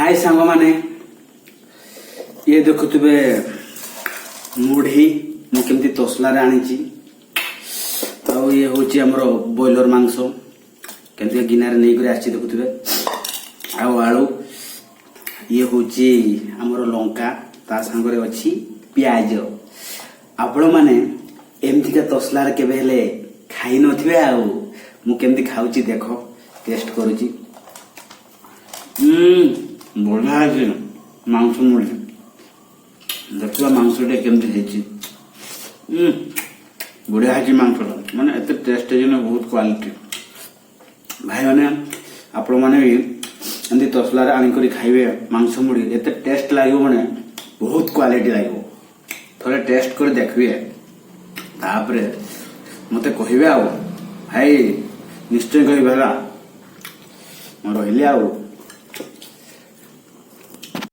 हाय सांग माने ये देखुवे मुढ़ी मु केमती तसला रे आनी ये हूँ आमर बॉयलर मांस केमती गिनारे नहीं कर आसी देखुवे आलू ये हूँ आमर लंका ता सांगरे अच्छी प्याज आपण मैंने एमतीका तसला रे केबे हेले खाई नथिबे आउ मु केमती खाउची देखो टेस्ट करूची बढ़िया है मांस मुड़ी देखा मांसटे केमती बढ़िया है मांसटा माने एते टेस्ट है बहुत क्वालिटी भाई मैंने आपण मैंने भी एमती तसला रे आनी करी खाइबे मांस मुड़ी एते टेस्ट लागिबो माने बहुत क्वालिटी लागिबो थोड़े टेस्ट कर देखिए तापरे मते कहिबे आउ भाई निश्चय कहिबे ला म रहिले आउ।